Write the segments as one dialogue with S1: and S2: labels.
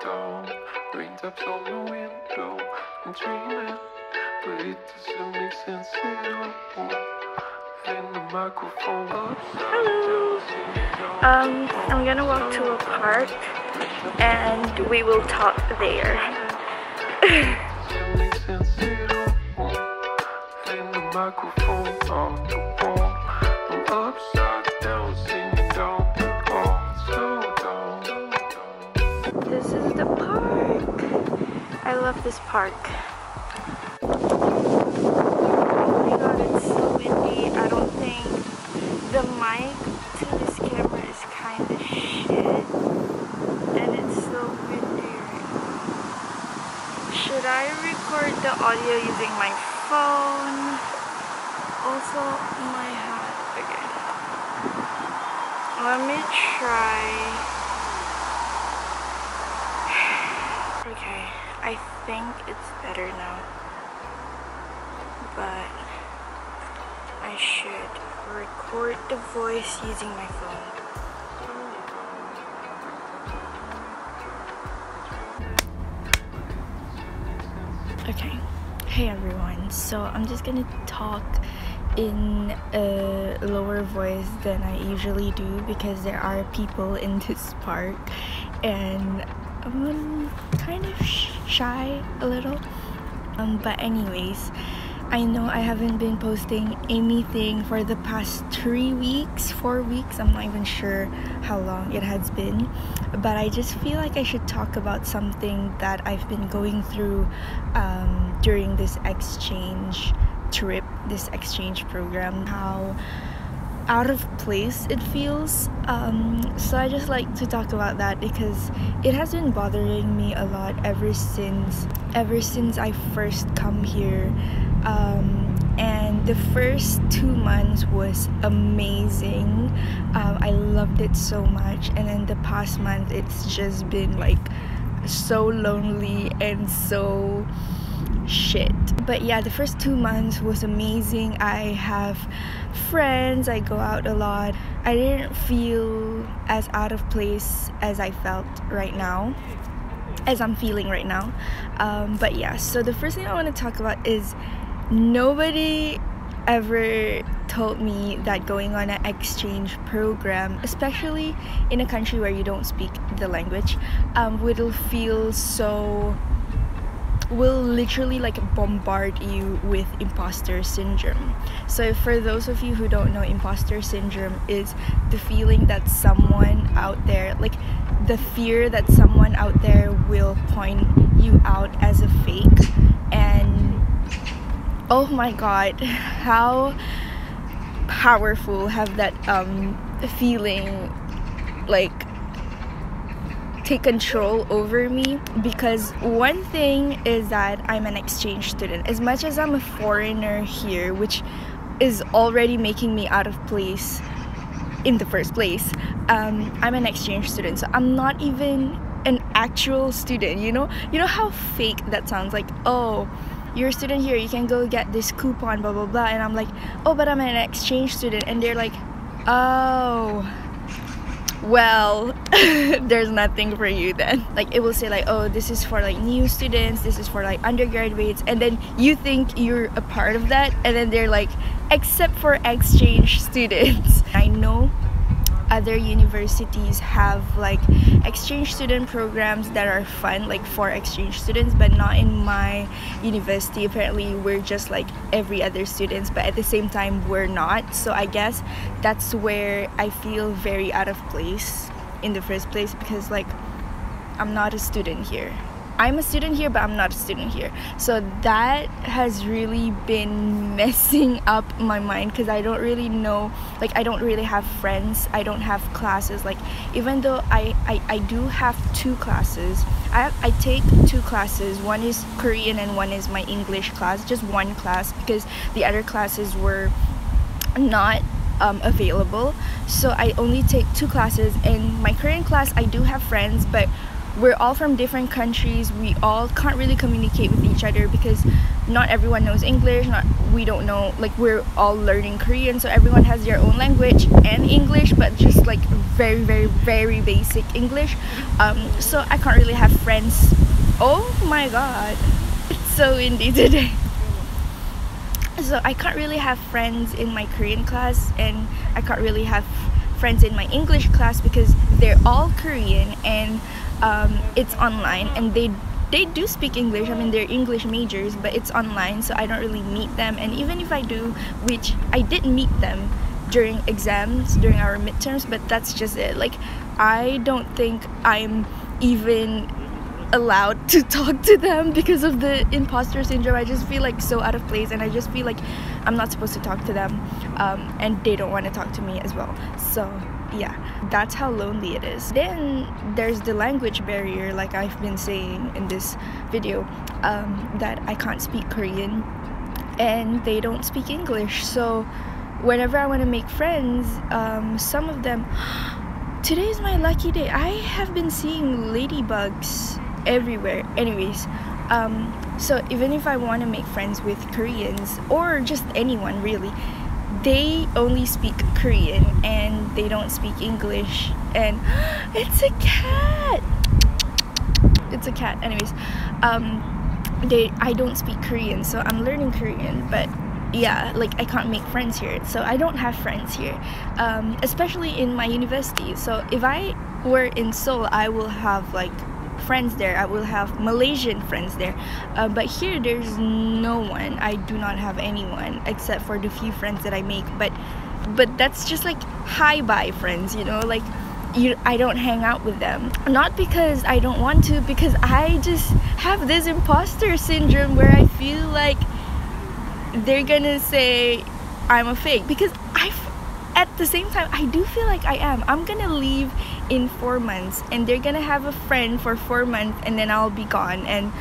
S1: down. Raindrops on the window. I'm dreaming, but it doesn't make sense at all. In the microphone.
S2: Hello. I'm gonna walk to a park and we will talk there.
S1: Microphone on the wall. I'm upside down, singing down the hall. So down.
S2: This is the park. I love this park. Oh my god, it's so windy. I don't think the mic to this camera is kind of shit. And it's so windy right now. Should I record the audio using my phone? Also, my hat again. Let me try. Okay, I think it's better now. But I should record the voice using my phone. Okay. Hey everyone, so I'm just gonna talk in a lower voice than I usually do because there are people in this park and I'm kind of shy a little. But anyways, I know I haven't been posting anything for the past 4 weeks, I'm not even sure how long it has been, but I just feel like I should talk about something that I've been going through during this exchange trip, this exchange program, how out of place it feels. So I just like to talk about that because it has been bothering me a lot ever since I first come here. And the first 2 months was amazing. I loved it so much, and then the past month it's just been like so lonely and so shit. But yeah, the first 2 months was amazing. I have friends, I go out a lot. I didn't feel as out of place as I felt right now, as I'm feeling right now. But yeah, so the first thing I want to talk about is nobody ever told me that going on an exchange program, especially in a country where you don't speak the language, will literally like bombard you with imposter syndrome. So for those of you who don't know, imposter syndrome is the feeling that someone out there, like the fear that someone out there will point you out as a fake. And oh my god, how powerful have that feeling like take control over me. Because one thing is that I'm an exchange student. As much as I'm a foreigner here, which is already making me out of place in the first place, I'm an exchange student, so I'm not even an actual student. You know how fake that sounds, like, oh, you're a student here, you can go get this coupon, blah blah blah, and I'm like, oh, but I'm an exchange student, and they're like, oh, well, there's nothing for you then. Like, it will say like, oh, this is for like new students, this is for like undergraduates, and then you think you're a part of that, and then they're like, except for exchange students. I know other universities have like exchange student programs that are fun, like for exchange students, but not in my university. Apparently we're just like every other students, but at the same time we're not. So I guess that's where I feel very out of place in the first place, because like I'm not a student here. I'm a student here, but I'm not a student here. So that has really been messing up my mind, because I don't really know, like I don't really have friends, I don't have classes. Like, even though I do have 2 classes, I take 2 classes. One is Korean and one is my English class, just one class, because the other classes were not available. So I only take 2 classes. In my Korean class I do have friends, but we're all from different countries. We all can't really communicate with each other because not everyone knows English, we don't know, like we're all learning Korean, so everyone has their own language and English, but just like very very very basic English. So I can't really have friends. Oh my god, it's so windy today. So I can't really have friends in my Korean class, and I can't really have friends in my English class because they're all Korean, and it's online, and they do speak English. I mean, they're English majors, but it's online, so I don't really meet them. And even if I do, which I did meet them during exams, during our midterms, but that's just it. Like, I don't think I'm even allowed to talk to them because of the imposter syndrome. I just feel like so out of place, and I just feel like I'm not supposed to talk to them, and they don't want to talk to me as well. So yeah, that's how lonely it is. Then there's the language barrier, like I've been saying in this video, that I can't speak Korean and they don't speak English. So whenever I want to make friends, some of them, today is my lucky day. I have been seeing ladybugs everywhere. Anyways, so even if I want to make friends with Koreans or just anyone really, they only speak Korean and they don't speak English. And it's a cat. It's a cat. Anyways, I don't speak Korean, so I'm learning Korean, but yeah, like I can't make friends here, so I don't have friends here, especially in my university. So if I were in Seoul, I will have like friends there. I will have Malaysian friends there, but here there's no one. I do not have anyone except for the few friends that I make, but that's just like hi bye friends, you know, like I don't hang out with them, not because I don't want to, because I just have this imposter syndrome where I feel like they're gonna say I'm a fake, because at the same time I do feel like I'm gonna leave in 4 months, and they're gonna have a friend for 4 months, and then I'll be gone. And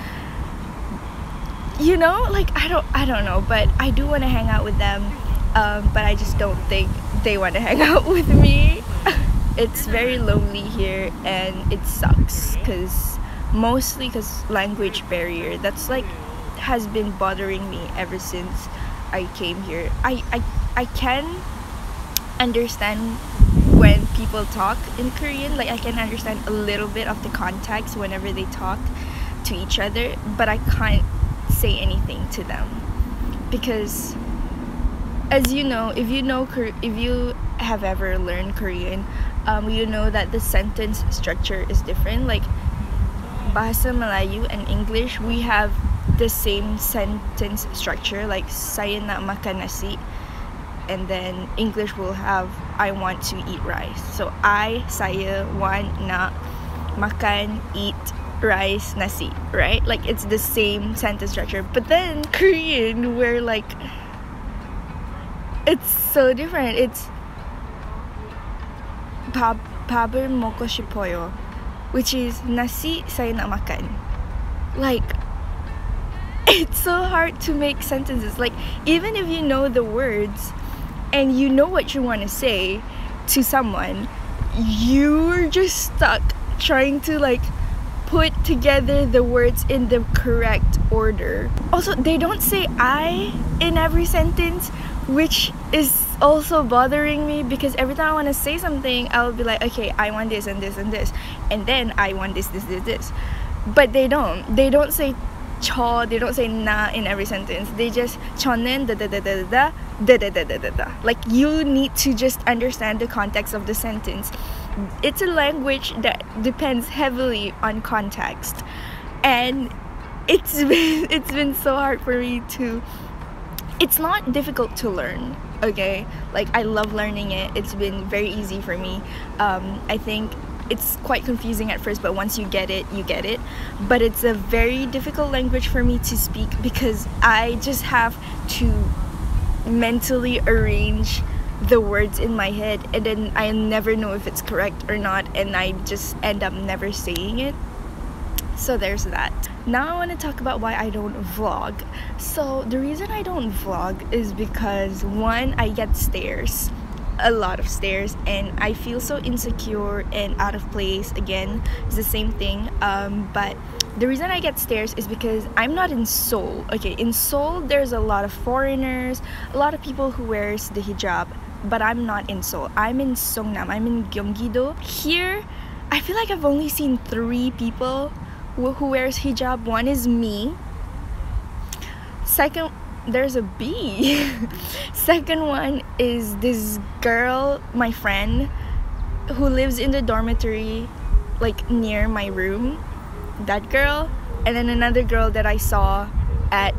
S2: you know, like I don't know, but I do want to hang out with them, but I just don't think they want to hang out with me. It's very lonely here, and it sucks mostly because language barrier. That's like has been bothering me ever since I came here. I can understand when people talk in Korean, like I can understand a little bit of the context whenever they talk to each other, but I can't say anything to them because, as you know, if you have ever learned Korean, you know that the sentence structure is different. Like Bahasa Melayu and English, we have the same sentence structure, like saya nak makan nasi, and then English will have I want to eat rice. So saya want nak makan, eat rice, nasi, right? Like it's the same sentence structure. But then Korean, where like it's so different. It's 밥을 먹고 싶어요, which is nasi saya nak makan. Like it's so hard to make sentences. Like even if you know the words and you know what you want to say to someone, you're just stuck trying to like put together the words in the correct order. Also, they don't say I in every sentence, which is also bothering me, because every time I want to say something, I'll be like, okay, I want this and this and this, and then I want this. But they don't say cho, they don't say na in every sentence. They just chonen da da da da da da da da da da da. Like you need to just understand the context of the sentence. It's a language that depends heavily on context, and it's been so hard for me to. It's not difficult to learn, okay? Like I love learning it. It's been very easy for me. I think it's quite confusing at first, but once you get it, you get it. But it's a very difficult language for me to speak because I just have to mentally arrange the words in my head, and then I never know if it's correct or not, and I just end up never saying it. So there's that. Now I want to talk about why I don't vlog. So the reason I don't vlog is because, one, I get stares, a lot of stares, and I feel so insecure and out of place. Again, it's the same thing, but The reason I get stares is because I'm not in Seoul. Okay, in Seoul there's a lot of foreigners, a lot of people who wears the hijab, but I'm not in Seoul. I'm in Seongnam. I'm in Gyeonggi-do. Here, I feel like I've only seen 3 people who wears hijab. One is me. Second, there's a B. Second one is this girl, my friend, who lives in the dormitory, like near my room. That girl, and then another girl that I saw at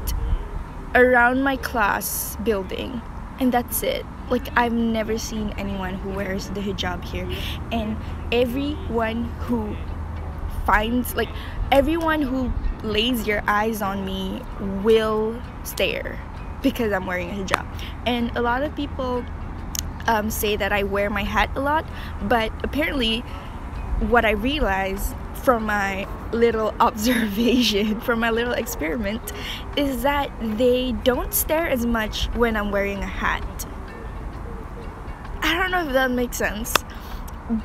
S2: around my class building, and that's it. Like, I've never seen anyone who wears the hijab here, and everyone who lays your eyes on me will stare because I'm wearing a hijab. And a lot of people say that I wear my hat a lot, but apparently what I realized from my little observation, from my little experiment, is that they don't stare as much when I'm wearing a hat. I don't know if that makes sense,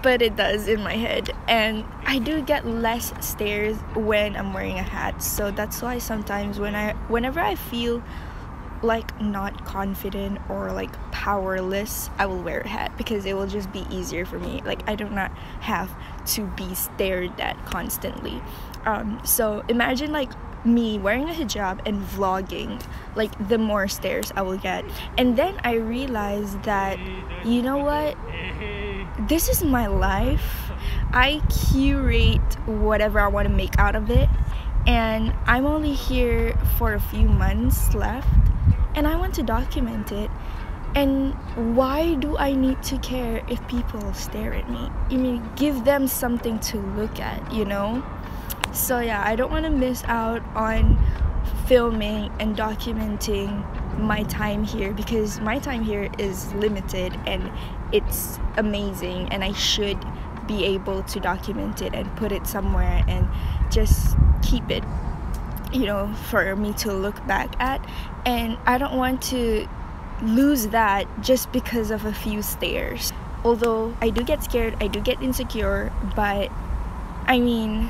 S2: but it does in my head. And I do get less stares when I'm wearing a hat, so that's why sometimes whenever I feel like not confident or like powerless, I will wear a hat because it will just be easier for me. Like, I do not have to be stared at constantly. So imagine like me wearing a hijab and vlogging, like the more stares I will get. And then I realized that, you know what, this is my life. I curate whatever I want to make out of it, and I'm only here for a few months left, and I want to document it. And why do I need to care if people stare at me? I mean, give them something to look at, you know? So yeah, I don't want to miss out on filming and documenting my time here, because my time here is limited and it's amazing, and I should be able to document it and put it somewhere and just keep it, you know, for me to look back at. And I don't want to lose that just because of a few stares. Although I do get scared, I do get insecure, but I mean,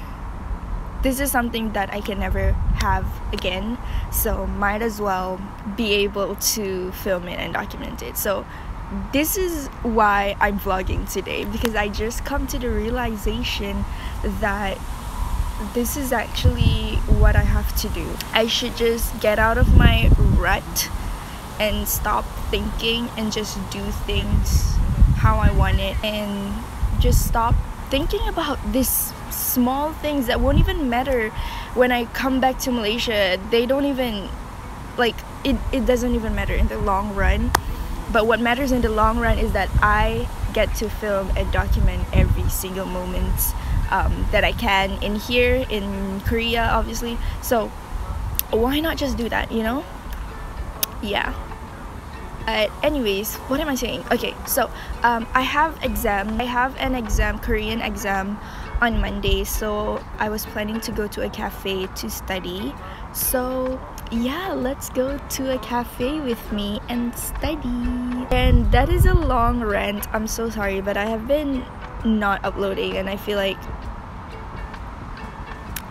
S2: this is something that I can never have again, so might as well be able to film it and document it. So this is why I'm vlogging today, because I just come to the realization that this is actually what I have to do. I should just get out of my rut and stop thinking and just do things how I want it, and just stop thinking about these small things that won't even matter when I come back to Malaysia. They don't even, like, it doesn't even matter in the long run. But what matters in the long run is that I get to film and document every single moment that I can in here, in Korea, obviously. So why not just do that, you know? Yeah. Anyways, what am I saying? Okay, so I have an exam, Korean exam, on Monday, so I was planning to go to a cafe to study. So yeah, let's go to a cafe with me and study. And that is a long rant, I'm so sorry, but I have been not uploading, and I feel like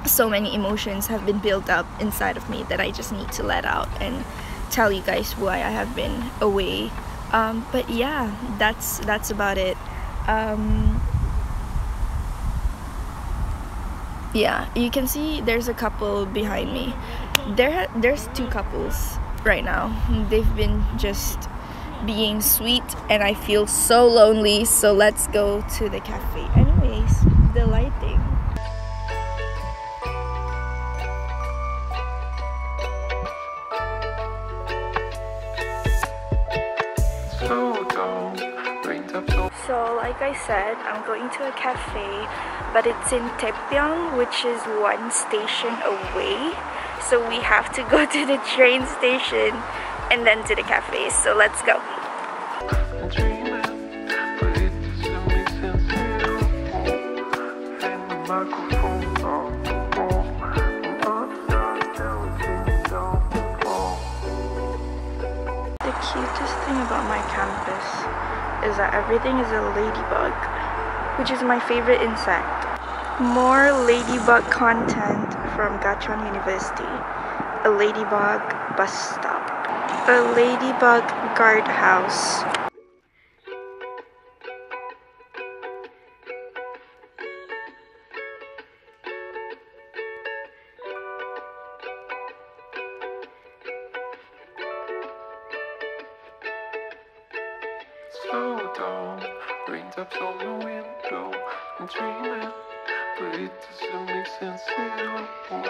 S2: so many emotions have been built up inside of me that I just need to let out and tell you guys why I have been away. But yeah, that's about it. Yeah, you can see there's a couple behind me. There's 2 couples right now. They've been just being sweet, and I feel so lonely, so let's go to the cafe. Anyways, the lighting. So like I said, I'm going to a cafe, but it's in Taepyeong, which is 1 station away. So we have to go to the train station and then to the cafe. So let's go. The cutest thing about my campus is that everything is a ladybug, which is my favorite insect. More ladybug content from Gachon University. A ladybug bus stop. A ladybug guardhouse.
S1: Slow down, raindrops on the window. I'm dreaming, but it doesn't make sense at all.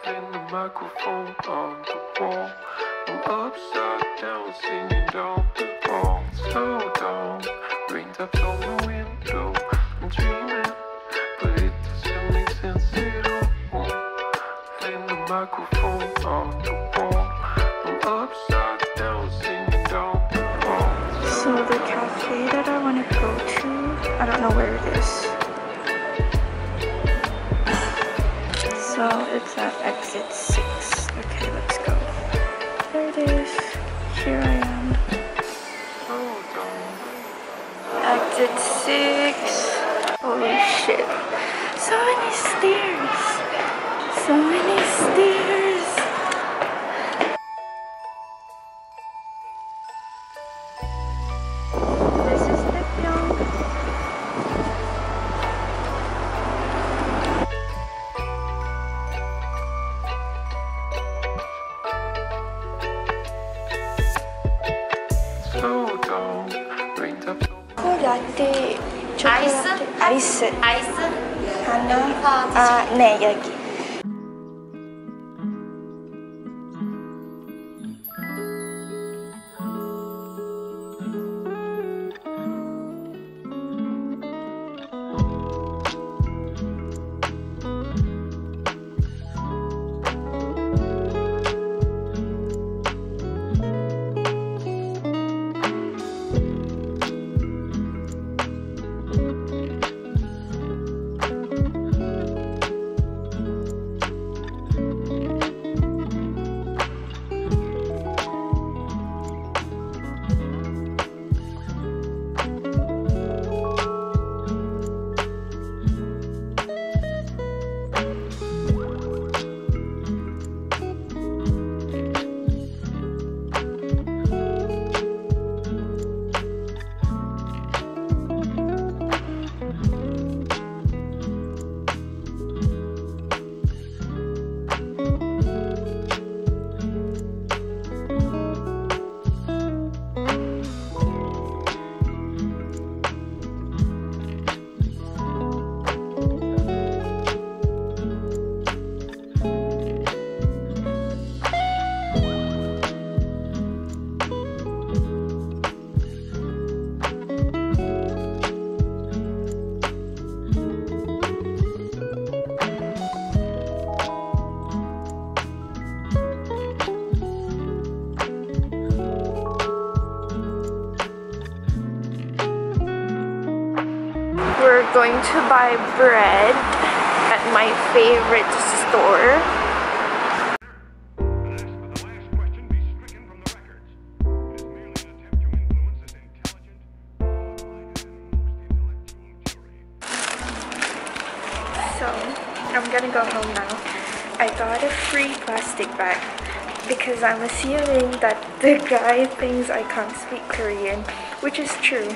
S1: And the microphone on the wall. I'm upside down, singing down the hall. Slow down, raindrops on the window. I'm dreaming, but it doesn't make sense at all. And the microphone on the wall. I'm upside down, singing down the hall.
S2: So the cafe that I want to go to, I don't know where it is. So it's at exit 6. Okay, let's go. There it is. Here I am. Exit 6. Holy shit. So many stairs. So many stairs. This is the film.
S1: Slow down, raindrops on
S2: 라떼.
S3: 아이스?
S2: 아이스.
S3: 아이스?
S2: 하나. 네, 여기. We're going to buy bread at my favorite store. So, I'm gonna go home now. I got a free plastic bag because I'm assuming that the guy thinks I can't speak Korean, which is true.